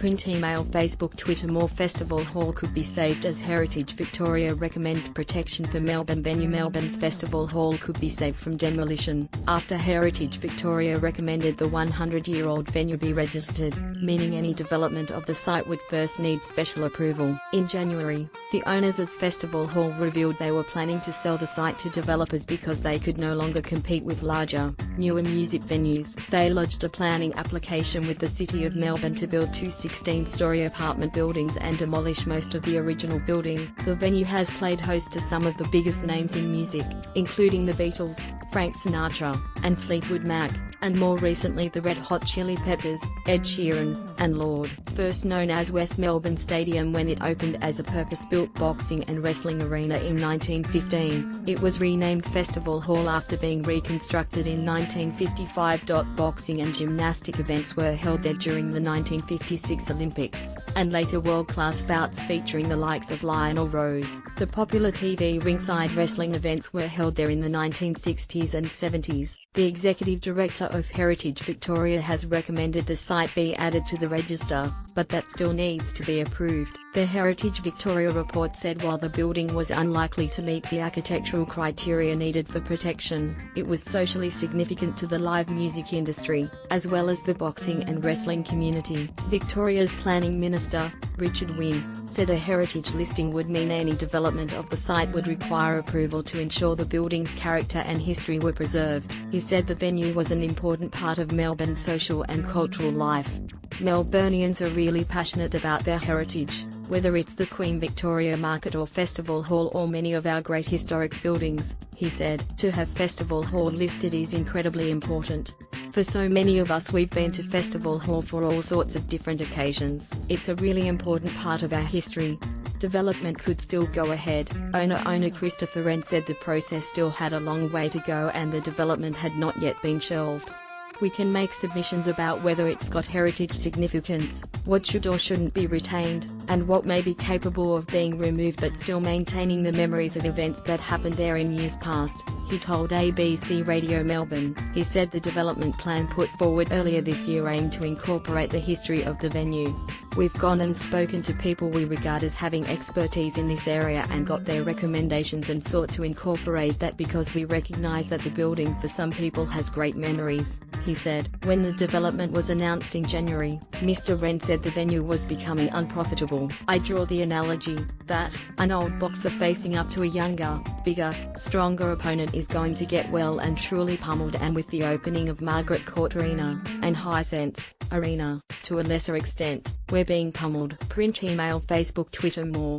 Print, email, Facebook, Twitter. More. Festival Hall could be saved as heritage. Victoria recommends protection for Melbourne venue. Melbourne's Festival Hall could be saved from demolition after Heritage Victoria recommended the 100-year-old venue be registered, meaning any development of the site would first need special approval. In January, the owners of Festival Hall revealed they were planning to sell the site to developers because they could no longer compete with larger, newer music venues. They lodged a planning application with the City of Melbourne to build two 16-story apartment buildings and demolish most of the original building. The venue has played host to some of the biggest names in music, including the Beatles, Frank Sinatra, and Fleetwood Mac, and more recently the Red Hot Chili Peppers, Ed Sheeran, and Lorde. First known as West Melbourne Stadium when it opened as a purpose-built boxing and wrestling arena in 1915, it was renamed Festival Hall after being reconstructed in 1955. Boxing and gymnastic events were held there during the 1956 Olympics, and later world-class bouts featuring the likes of Lionel Rose. The popular TV ringside wrestling events were held there in the 1960s and 70s. The executive director of Heritage Victoria has recommended the site be added to the register, but that still needs to be approved. The Heritage Victoria report said while the building was unlikely to meet the architectural criteria needed for protection, it was socially significant to the live music industry, as well as the boxing and wrestling community. Victoria's Planning Minister, Richard Wynne, said a heritage listing would mean any development of the site would require approval to ensure the building's character and history were preserved. He said the venue was an important part of Melbourne's social and cultural life. Melburnians are really passionate about their heritage, whether it's the Queen Victoria Market or Festival Hall or many of our great historic buildings, he said. To have Festival Hall listed is incredibly important. For so many of us, we've been to Festival Hall for all sorts of different occasions. It's a really important part of our history. Development could still go ahead. Owner Christopher Wren said the process still had a long way to go and the development had not yet been shelved. We can make submissions about whether it's got heritage significance, what should or shouldn't be retained, and what may be capable of being removed but still maintaining the memories of events that happened there in years past, he told ABC Radio Melbourne. He said the development plan put forward earlier this year aimed to incorporate the history of the venue. We've gone and spoken to people we regard as having expertise in this area and got their recommendations and sought to incorporate that because we recognise that the building for some people has great memories, he said. When the development was announced in January, Mr. Wren said the venue was becoming unprofitable. I draw the analogy that an old boxer facing up to a younger, bigger, stronger opponent is going to get well and truly pummeled, and with the opening of Margaret Court Arena, and Hisense Arena, to a lesser extent, we're being pummeled. Print, email, Facebook, Twitter. More.